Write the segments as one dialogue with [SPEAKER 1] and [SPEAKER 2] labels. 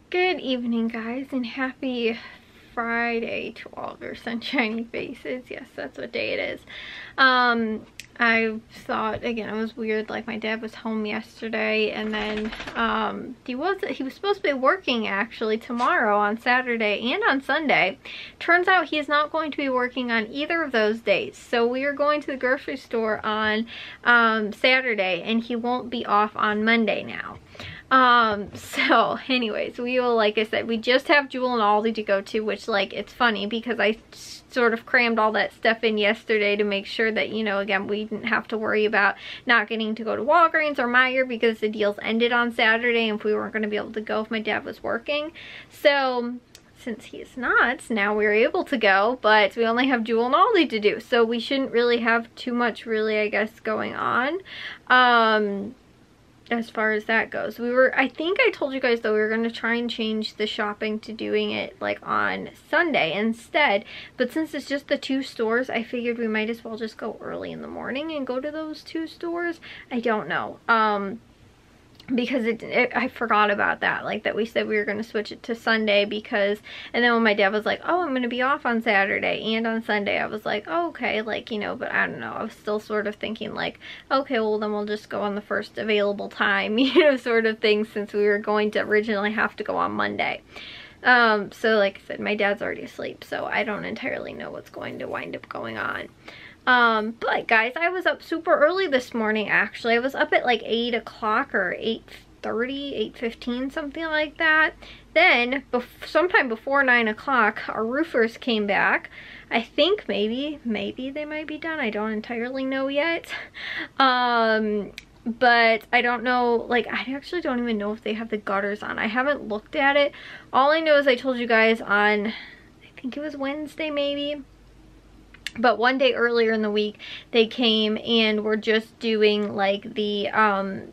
[SPEAKER 1] Good evening, guys, and happy Friday to all of your sunshiny faces. Yes, that's what day it is. I thought, again, it was weird, like my dad was home yesterday, and then he was supposed to be working actually tomorrow on Saturday and on Sunday. Turns out he is not going to be working on either of those days. So we are going to the grocery store on Saturday, and he won't be off on Monday now. So anyways, we will, like I said, we just have Jewel and Aldi to go to, which, like, it's funny because I sort of crammed all that stuff in yesterday to make sure that, you know, again, we didn't have to worry about not getting to go to Walgreens or Meijer because the deals ended on Saturday and if we weren't going to be able to go if my dad was working. So since he is not, now we're able to go, but we only have Jewel and Aldi to do, so we shouldn't really have too much, really, I guess, going on. As far as that goes, I think I told you guys though we were going to try and change the shopping to doing it like on Sunday instead, but since it's just the two stores, I figured we might as well just go early in the morning and go to those two stores. I don't know, because I forgot about that, like that we said we were going to switch it to Sunday because, and then when my dad was like, oh, I'm going to be off on Saturday and on Sunday, I was like, oh, okay, like, you know, but I don't know, I was still sort of thinking like, okay, well then we'll just go on the first available time, you know, sort of thing, since we were going to originally have to go on Monday. So like I said, my dad's already asleep, so I don't entirely know what's going to wind up going on. But guys, I was up super early this morning, actually. I was up at like 8 o'clock or 8:30, 8:15, something like that. Then, sometime before 9 o'clock, our roofers came back. I think maybe they might be done. I don't entirely know yet. But I don't know, like, I actually don't even know if they have the gutters on. I haven't looked at it. All I know is I told you guys on, I think it was Wednesday maybe, but one day earlier in the week they came and were just doing like the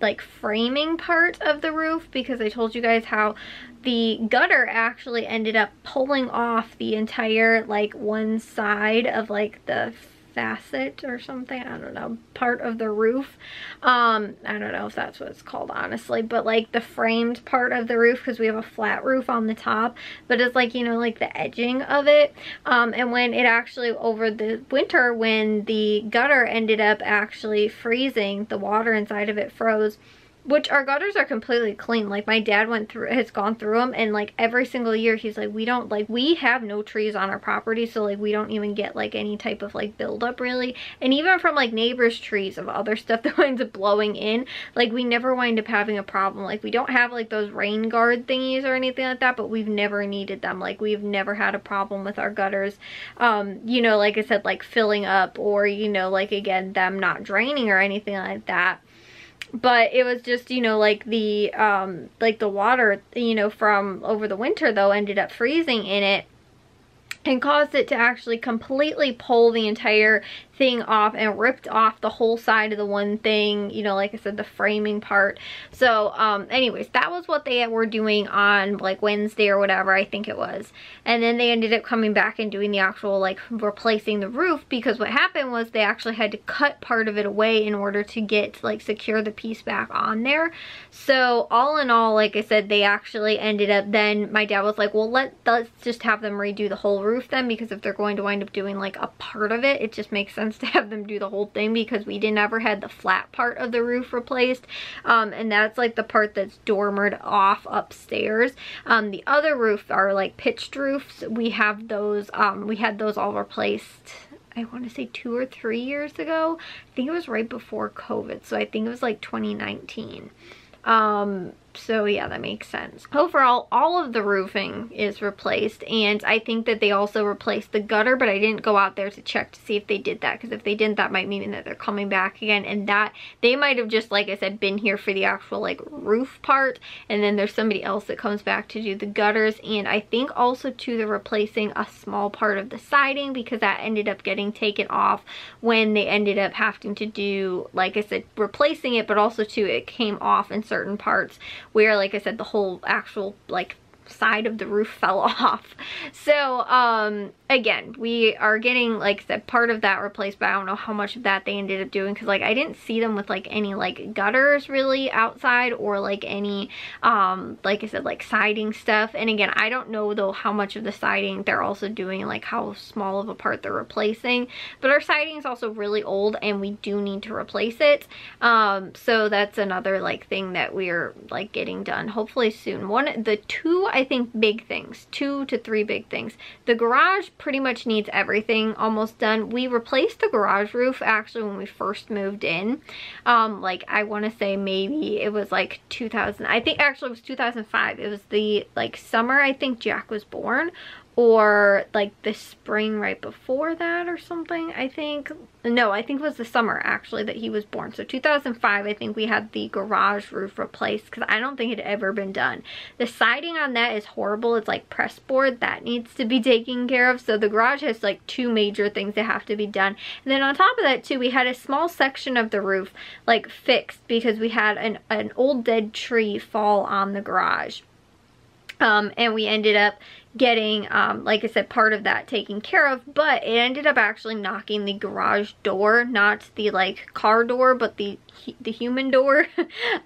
[SPEAKER 1] like framing part of the roof, because I told you guys how the gutter actually ended up pulling off the entire like one side of like the facet or something, I don't know, part of the roof. I don't know if that's what it's called, honestly, but like the framed part of the roof, because we have a flat roof on the top, but it's like, you know, like the edging of it. And when it actually, over the winter, when the gutter ended up actually freezing, the water inside of it froze, which our gutters are completely clean. Like my dad has gone through them, and like every single year he's like, we have no trees on our property, so like we don't even get like any type of like buildup really. And even from like neighbors' trees of other stuff that winds up blowing in, like we never wind up having a problem. Like we don't have like those rain guard thingies or anything like that, but we've never needed them. Like we've never had a problem with our gutters, you know, like I said, like filling up, or, you know, like again, them not draining or anything like that. But it was just, you know, like the water, you know, from over the winter though ended up freezing in it and caused it to actually completely pull the entire thing off and ripped off the whole side of the one thing, you know, like I said, the framing part. So anyways, that was what they were doing on like Wednesday or whatever, I think it was. And then they ended up coming back and doing the actual like replacing the roof, because what happened was they actually had to cut part of it away in order to get like secure the piece back on there. So all in all, like I said, they actually ended up, then my dad was like, well, let's just have them redo the whole roof then, because if they're going to wind up doing like a part of it, it just makes sense to have them do the whole thing, because we never had the flat part of the roof replaced, and that's like the part that's dormered off upstairs. The other roof are like pitched roofs. We have those, we had those all replaced, I want to say 2 or 3 years ago. I think it was right before COVID, so I think it was like 2019. So yeah, that makes sense. Overall, all of the roofing is replaced, and I think that they also replaced the gutter, but I didn't go out there to check to see if they did that, because if they didn't, that might mean that they're coming back again, and that they might have just, like I said, been here for the actual like roof part, and then there's somebody else that comes back to do the gutters. And I think also too, they're replacing a small part of the siding, because that ended up getting taken off when they ended up having to do, like I said, replacing it, but also too, it came off in certain parts where, like I said, the whole actual like side of the roof fell off. So again, we are getting, like I said, part of that replaced, but I don't know how much of that they ended up doing, because like I didn't see them with like any like gutters really outside, or like any like I said, like siding stuff. And again, I don't know though how much of the siding they're also doing, like how small of a part they're replacing, but our siding is also really old and we do need to replace it. So that's another like thing that we're like getting done hopefully soon. The two, I think, big things, 2 to 3 big things. The garage pretty much needs everything almost done. We replaced the garage roof actually when we first moved in. Like I want to say maybe it was like 2000, I think actually it was 2005. It was the like summer I think Jack was born, or like the spring right before that or something. I think it was the summer actually that he was born. So 2005 I think we had the garage roof replaced, because I don't think it had ever been done. The siding on that is horrible. It's like press board that needs to be taken care of. So the garage has like 2 major things that have to be done. And then on top of that too, we had a small section of the roof like fixed because we had an old dead tree fall on the garage. And we ended up getting, like I said, part of that taken care of, but it ended up actually knocking the garage door, not the like car door, but the human door,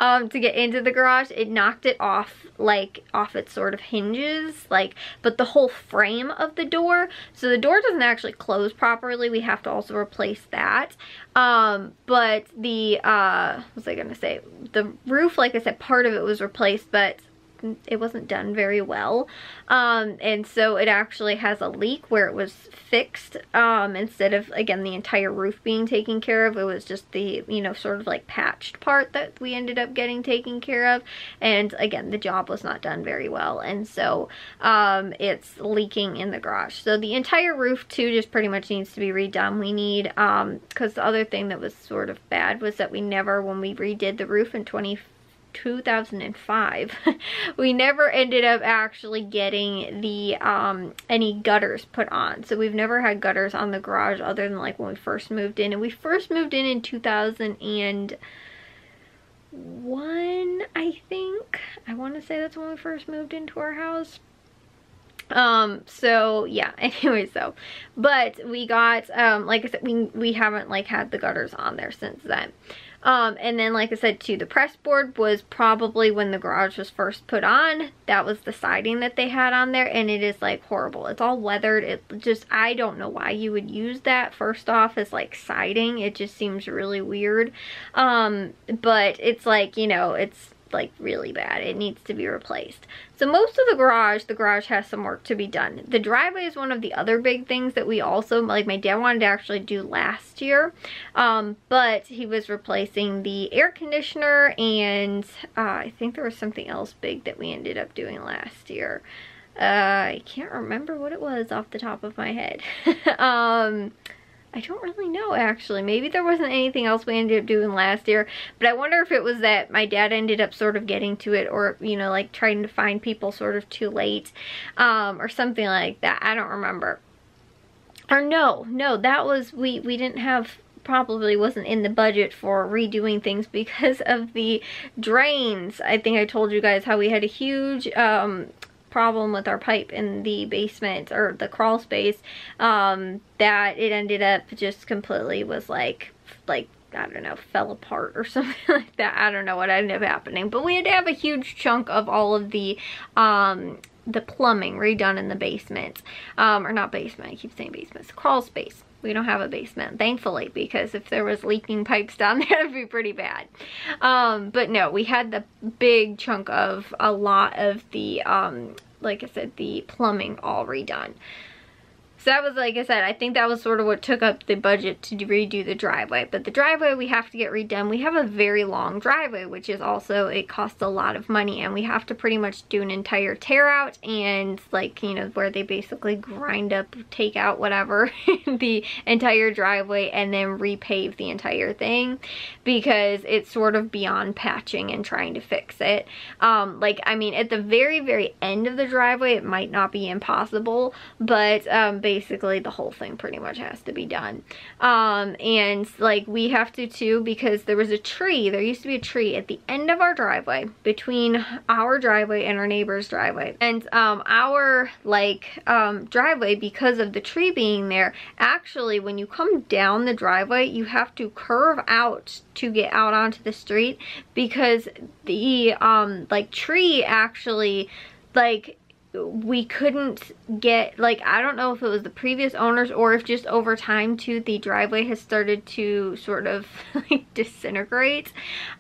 [SPEAKER 1] to get into the garage. It knocked it off, like off its sort of hinges, like, but the whole frame of the door, so the door doesn't actually close properly. We have to also replace that. But the, what was I gonna say? The roof, like I said, part of it was replaced, but it wasn't done very well, and so it actually has a leak where it was fixed, instead of, again, the entire roof being taken care of. It was just the, you know, sort of like patched part that we ended up getting taken care of, and again, the job was not done very well, and so it's leaking in the garage. So the entire roof too just pretty much needs to be redone. We need, because the other thing that was sort of bad was that we never, when we redid the roof in 2005 we never ended up actually getting the any gutters put on. So we've never had gutters on the garage other than like when we first moved in, and we first moved in 2001, I think. I want to say that's when we first moved into our house. So yeah, anyway, so, but we got, like I said, we haven't like had the gutters on there since then. And then, like I said too, the press board was probably when the garage was first put on. That was the siding that they had on there, and it is like horrible. It's all weathered. It just, I don't know why you would use that first off as like siding. It just seems really weird. But it's like, you know, it's like really bad. It needs to be replaced. So most of the garage has some work to be done. The driveway is one of the other big things that we also, like my dad wanted to actually do last year, but he was replacing the air conditioner, and I think there was something else big that we ended up doing last year. I can't remember what it was off the top of my head. I don't really know, actually. Maybe there wasn't anything else we ended up doing last year, but I wonder if it was that my dad ended up sort of getting to it, or, you know, like trying to find people sort of too late, or something like that. I don't remember. Or no, that was, we didn't have, probably wasn't in the budget for redoing things because of the drains. I think I told you guys how we had a huge, problem with our pipe in the basement, or the crawl space, that it ended up just completely was like I don't know, fell apart or something like that. I don't know what ended up happening, but we had to have a huge chunk of all of the plumbing redone in the basement, or not basement, I keep saying basement, it's a crawl space. We don't have a basement, thankfully, because if there was leaking pipes down there, it'd be pretty bad. But no, we had the big chunk of a lot of the, like I said, the plumbing all redone. So that was, like I said, I think that was sort of what took up the budget to redo the driveway. But the driveway we have to get redone. We have a very long driveway, which is also, it costs a lot of money. And we have to pretty much do an entire tear out, and like, you know, where they basically grind up, take out whatever, the entire driveway, and then repave the entire thing, because it's sort of beyond patching and trying to fix it. Like, I mean, at the very, very end of the driveway, it might not be impossible, but basically basically the whole thing pretty much has to be done. And like we have to too, because there was a tree, there used to be a tree at the end of our driveway, between our driveway and our neighbor's driveway. And our like driveway, because of the tree being there, actually when you come down the driveway, you have to curve out to get out onto the street, because the like tree actually, like, we couldn't get, like, I don't know if it was the previous owners or if just over time too the driveway has started to sort of like disintegrate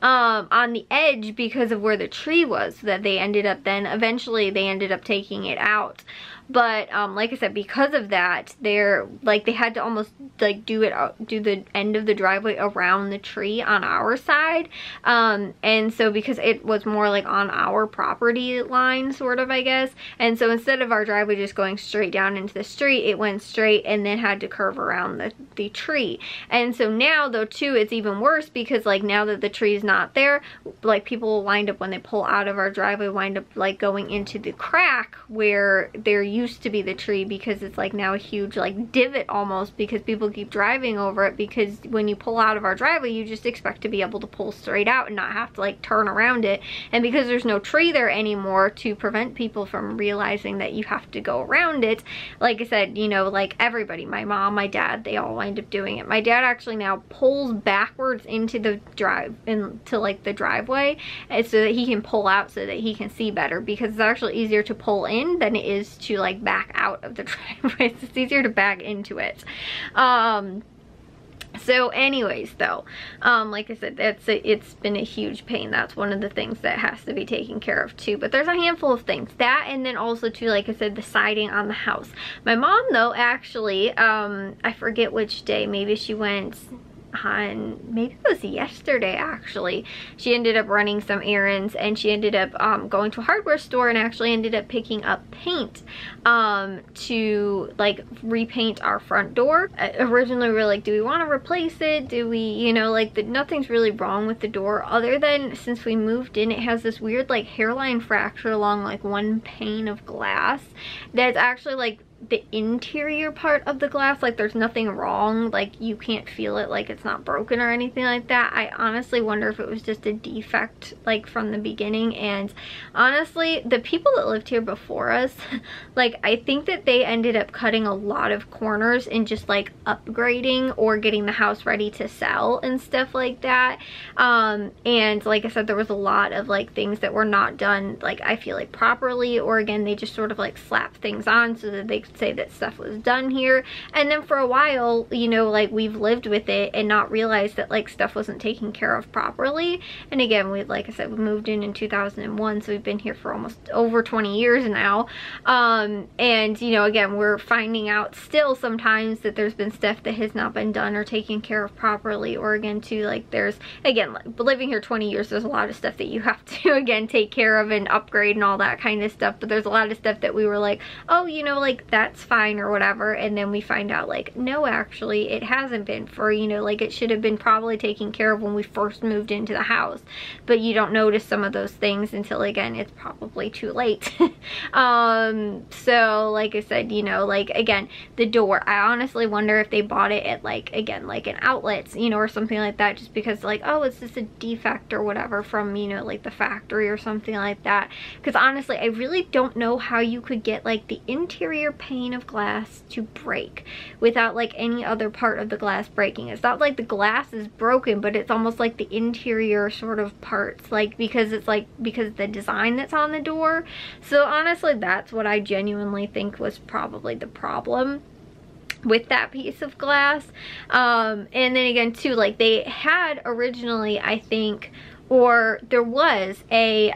[SPEAKER 1] on the edge because of where the tree was, so that they ended up then eventually they ended up taking it out. But like I said, because of that, they're like, they had to almost like do the end of the driveway around the tree on our side, and so because it was more like on our property line sort of, I guess, and so instead of our driveway just going straight down into the street, it went straight and then had to curve around the tree. And so now though too, it's even worse, because like now that the tree is not there, like people will wind up, when they pull out of our driveway, wind up like going into the crack where there used to be the tree, because it's like now a huge like divot almost, because people keep driving over it, because when you pull out of our driveway, you just expect to be able to pull straight out and not have to like turn around it. And because there's no tree there anymore to prevent people from realizing that you have to go around it, like I said, you know, like everybody, my mom, my dad, they all wind up doing it. My dad actually now pulls backwards into the into like the driveway, and so that he can pull out so that he can see better, because it's actually easier to pull in than it is to like back out of the driveway. It's easier to back into it. So anyways though, like I said, it's been a huge pain. That's one of the things that has to be taken care of too. But there's a handful of things. That, and then also too, like I said, the siding on the house. My mom though, actually, I forget which day, maybe she went on, maybe it was yesterday actually, she ended up running some errands, and she ended up going to a hardware store and actually ended up picking up paint to like repaint our front door. Originally we were like, do we want to replace it? Do we, you know, like nothing's really wrong with the door, other than since we moved in, it has this weird like hairline fracture along like one pane of glass that's actually like the interior part of the glass. Like there's nothing wrong, like you can't feel it, like it's not broken or anything like that. I honestly wonder if it was just a defect like from the beginning. And honestly, the people that lived here before us, like I think that they ended up cutting a lot of corners and just like upgrading or getting the house ready to sell and stuff like that. And like I said, there was a lot of like things that were not done, like I feel like properly, or again, they just sort of like slapped things on so that they could say that stuff was done here. And then for a while, you know, like we've lived with it and not realized that like stuff wasn't taken care of properly. And again, we, like I said, we moved in 2001, so we've been here for almost over 20 years now. And you know, again, we're finding out still sometimes that there's been stuff that has not been done or taken care of properly, or again too, like there's, again, like, living here 20 years, there's a lot of stuff that you have to again take care of and upgrade and all that kind of stuff. But there's a lot of stuff that we were like, oh, you know, like that's fine or whatever, and then we find out like, no, actually it hasn't been, for, you know, like it should have been probably taken care of when we first moved into the house. But you don't notice some of those things until, again, it's probably too late. So like I said, you know, like again, the door, I honestly wonder if they bought it at like, again, like an outlet, you know, or something like that, just because like, oh, it's just a defect or whatever from, you know, like the factory or something like that. Because honestly, I really don't know how you could get like the interior pane of glass to break without like any other part of the glass breaking. It's not like the glass is broken, but it's almost like the interior sort of parts, like because it's like, because of the design that's on the door. So honestly, that's what I genuinely think was probably the problem with that piece of glass. And then again too, like they had originally, I think, or there was a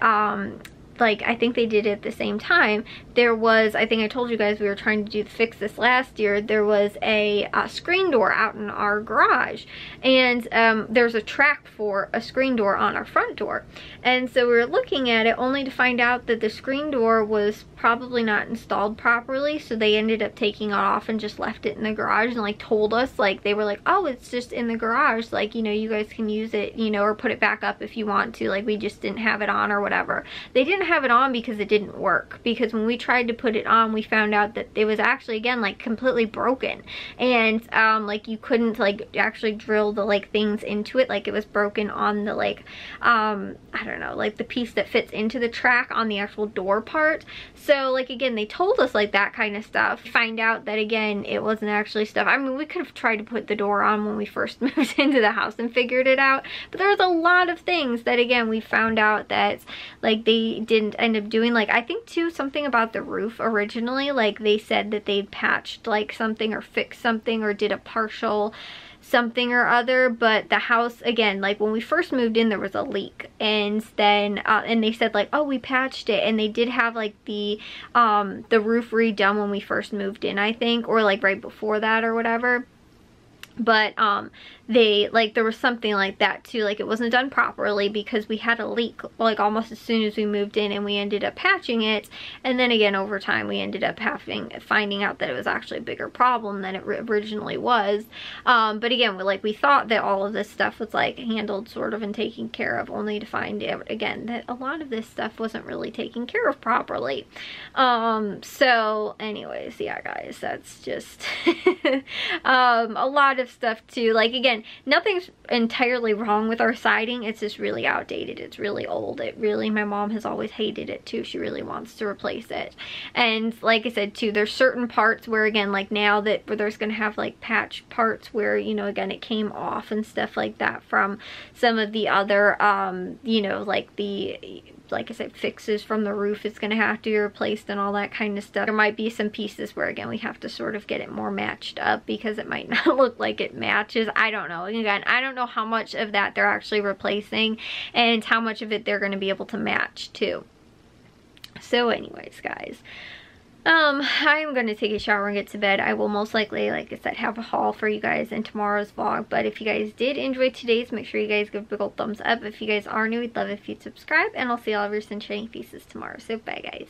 [SPEAKER 1] like I think they did it at the same time. There was, I think I told you guys we were trying to fix this last year. There was a screen door out in our garage, and there's a track for a screen door on our front door. And so we were looking at it only to find out that the screen door was probably not installed properly. So they ended up taking it off and just left it in the garage, and like told us, like they were like, oh, it's just in the garage, like, you know, you guys can use it, you know, or put it back up if you want to, like we just didn't have it on or whatever. They didn't have it on because it didn't work, because when we tried to put it on, we found out that it was actually, again, like completely broken, and like you couldn't like actually drill the like things into it, like it was broken on the like I don't know, like the piece that fits into the track on the actual door part. So like, again, they told us like that kind of stuff. Find out that, again, it wasn't actually stuff. I mean, we could have tried to put the door on when we first moved into the house and figured it out, but there's a lot of things that, again, we found out that like they didn't end up doing. Like, I think too, something about the roof originally, like they said that they'd patched like something or fixed something or did a partial something or other, but the house, again, like when we first moved in, there was a leak, and then and they said like, oh, we patched it, and they did have like the roof redone when we first moved in, I think, or like right before that or whatever. But they, like, there was something like that too, like it wasn't done properly because we had a leak like almost as soon as we moved in, and we ended up patching it, and then again over time we ended up finding out that it was actually a bigger problem than it originally was. But again, we thought that all of this stuff was like handled sort of and taken care of, only to find out again that a lot of this stuff wasn't really taken care of properly. So anyways, yeah guys, that's just a lot of stuff too. Like, again, nothing's entirely wrong with our siding, it's just really outdated, it's really old, my mom has always hated it too, she really wants to replace it. And like I said too, there's certain parts where, again, like now that where there's gonna have like patch parts where, you know, again, it came off and stuff like that from some of the other you know, like the, like I said, fixes from the roof is going to have to be replaced and all that kind of stuff. There might be some pieces where, again, we have to sort of get it more matched up because it might not look like it matches. I don't know. Again, I don't know how much of that they're actually replacing and how much of it they're going to be able to match too. So anyways, guys, I'm going to take a shower and get to bed. I will most likely, like I said, have a haul for you guys in tomorrow's vlog. But if you guys did enjoy today's, make sure you guys give a big old thumbs up. If you guys are new, we'd love if you'd subscribe. And I'll see all of your sunshiny faces tomorrow. So bye, guys.